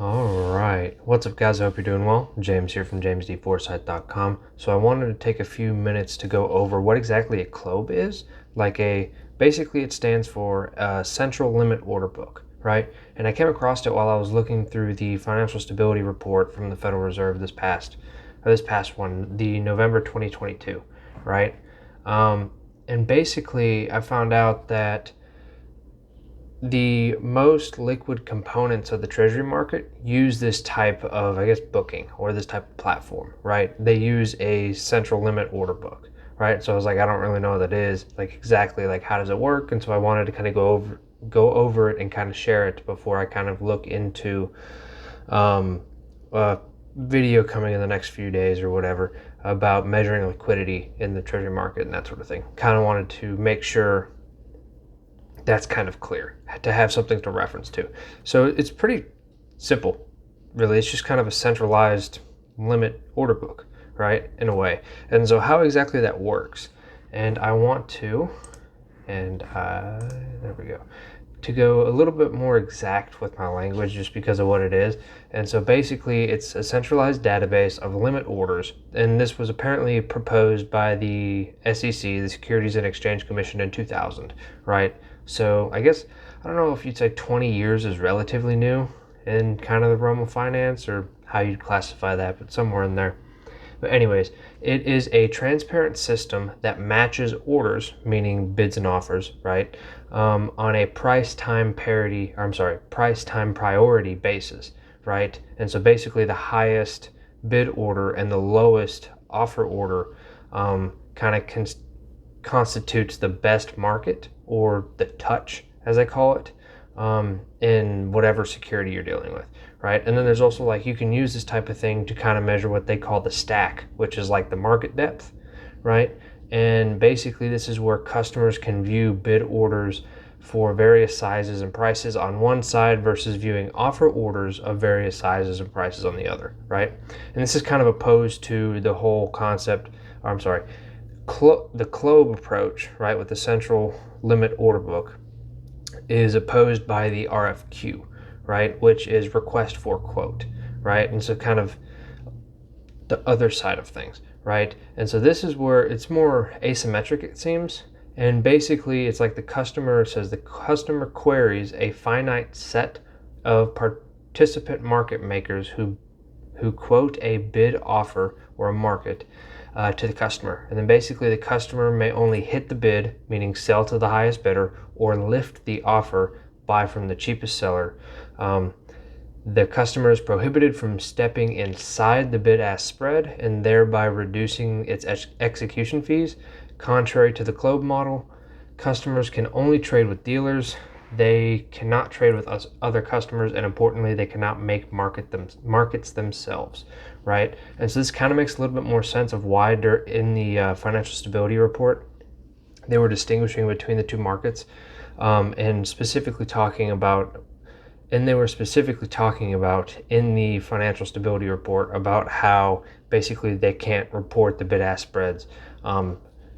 All right. What's up, guys? I hope you're doing well. James here from jamesdforsythe.com. So I wanted to take a few minutes to go over what exactly a CLOB is. Basically it stands for Central Limit Order Book, right? And I came across it while I was looking through the Financial Stability Report from the Federal Reserve this past one, the November 2022, right? And basically I found out that the most liquid components of the treasury market use this type of, booking or this type of platform, right? They use a central limit order book, right? So I was like, I don't really know what that is, exactly how does it work? And so I wanted to kind of go over it and kind of share it before I kind of look into a video coming in the next few days or whatever about measuring liquidity in the treasury market and that sort of thing. Kind of wanted to make sure that's kind of clear to have something to reference to. So it's pretty simple, really. It's just kind of a centralized limit order book, right, in a way. And so how exactly that works, and I want to, there we go, to go a little bit more exact with my language just because of what it is. And so basically it's a centralized database of limit orders, and this was apparently proposed by the SEC, the Securities and Exchange Commission, in 2000, right? So I guess, I don't know if you'd say 20 years is relatively new in kind of the realm of finance or how you'd classify that, but somewhere in there. But anyways, it is a transparent system that matches orders, meaning bids and offers, right, on a price-time priority basis, right? And so basically the highest bid order and the lowest offer order kind of constitutes the best market, or the touch, as I call it, in whatever security you're dealing with, right? And then there's also, you can use this type of thing to kind of measure what they call the stack, which is like the market depth, right? And basically this is where customers can view bid orders for various sizes and prices on one side versus viewing offer orders of various sizes and prices on the other, right? And this is kind of opposed to the whole concept, the CLOB approach, right, with the central limit order book, is opposed by the RFQ, right, which is request for quote, right? And so kind of the other side of things, right? And so this is where it's more asymmetric, it seems. And basically it's like the customer queries a finite set of participant market makers who quote a bid, offer, or a market to the customer. And then basically the customer may only hit the bid, meaning sell to the highest bidder, or lift the offer, buy from the cheapest seller. The customer is prohibited from stepping inside the bid-ask spread and thereby reducing its execution fees. Contrary to the CLOB model, customers can only trade with dealers. They cannot trade with other customers, and importantly, they cannot make markets themselves, right? And so this kind of makes a little bit more sense of why in the Financial Stability Report, they were distinguishing between the two markets, and specifically talking about in the Financial Stability Report about how basically they can't report the bid-ask spreads,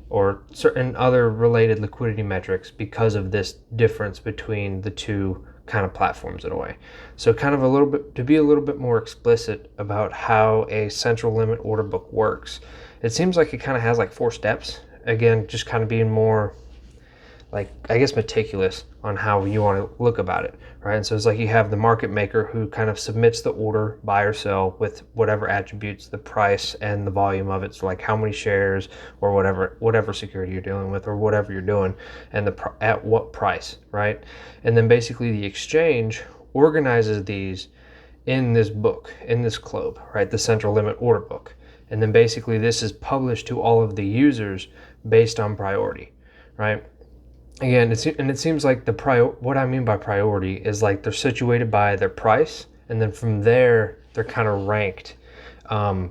or certain other related liquidity metrics because of this difference between the two kind of platforms in a way. So kind of to be a little bit more explicit about how a central limit order book works, it seems like it kind of has 4 steps. Again, just kind of being more meticulous on how you want to look about it, right? And so it's you have the market maker who kind of submits the order, buy or sell, with whatever attributes, the price and the volume of it. So how many shares or whatever security you're dealing with or whatever you're doing, and at what price, right? And then basically the exchange organizes these in this book, in this CLOB, right? The central limit order book. And then basically this is published to all of the users based on priority, right? Again, it seems like what I mean by priority is they're situated by their price, and then from there they're kind of ranked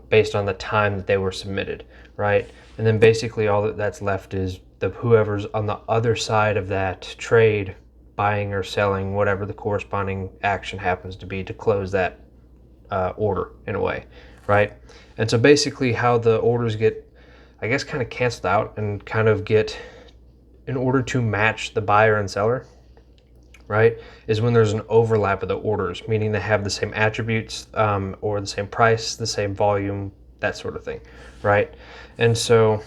based on the time that they were submitted, right? And then basically all that's left is whoever's on the other side of that trade, buying or selling, whatever the corresponding action happens to be, to close that order in a way, right? And so basically how the orders get, kind of canceled out and kind of get, in order to match the buyer and seller, right, is when there's an overlap of the orders, meaning they have the same attributes, or the same price, the same volume, that sort of thing, right? And so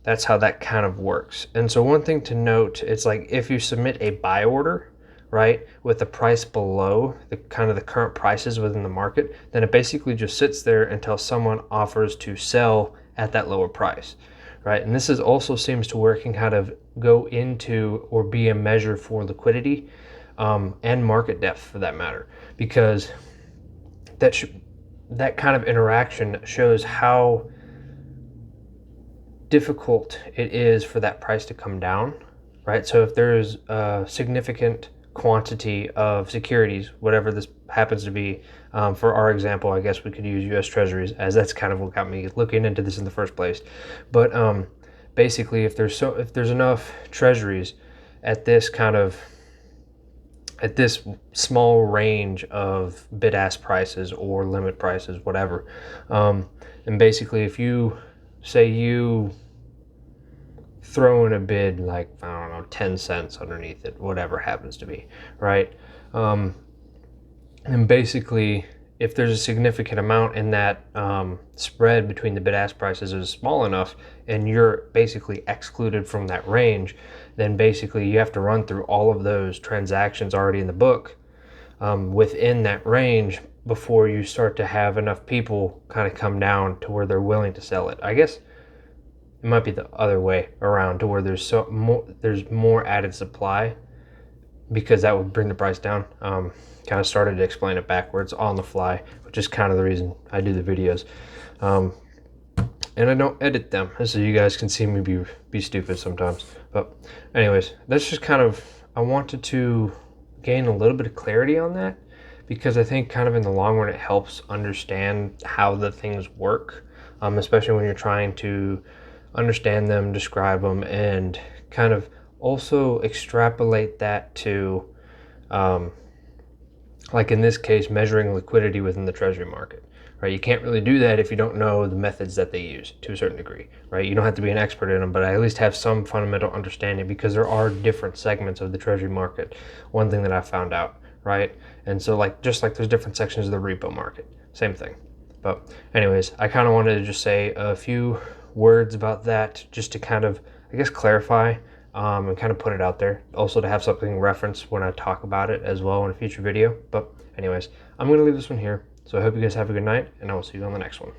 that's how that kind of works. And so one thing to note, it's like if you submit a buy order, right, with the price below the kind of the current prices within the market, then it basically just sits there until someone offers to sell at that lower price, right? And this is also seems to where it can kind of go into or be a measure for liquidity, and market depth for that matter, because that kind of interaction shows how difficult it is for that price to come down, right? So if there's a significant quantity of securities, whatever this happens to be, for our example, I guess we could use US Treasuries, as that's kind of what got me looking into this in the first place. But basically, if there's enough Treasuries at this small range of bid-ask prices or limit prices, whatever, and basically if you say you throw in a bid like, I don't know, 10 cents underneath it, whatever happens to be, right? And basically, if there's a significant amount in that spread between the bid-ask prices is small enough and you're basically excluded from that range, then basically you have to run through all of those transactions already in the book within that range before you start to have enough people kind of come down to where they're willing to sell it. I guess it might be the other way around, to where there's more added supply, because that would bring the price down. Kind of started to explain it backwards on the fly, which is kind of the reason I do the videos. And I don't edit them, so you guys can see me be stupid sometimes. But anyways, that's just kind of, I wanted to gain a little bit of clarity on that, because I think kind of in the long run it helps understand how the things work, especially when you're trying to understand them, describe them, and kind of also extrapolate that to, like in this case, measuring liquidity within the treasury market, right? You can't really do that if you don't know the methods that they use to a certain degree, right? You don't have to be an expert in them, but at least have some fundamental understanding, because there are different segments of the treasury market. One thing that I found out, right? And so just like there's different sections of the repo market, same thing. But anyways, I kind of wanted to just say a few words about that, just to kind of, I guess, clarify, and kind of put it out there, also to have something referenced when I talk about it as well in a future video. But anyways, I'm going to leave this one here. So I hope you guys have a good night, and I will see you on the next one.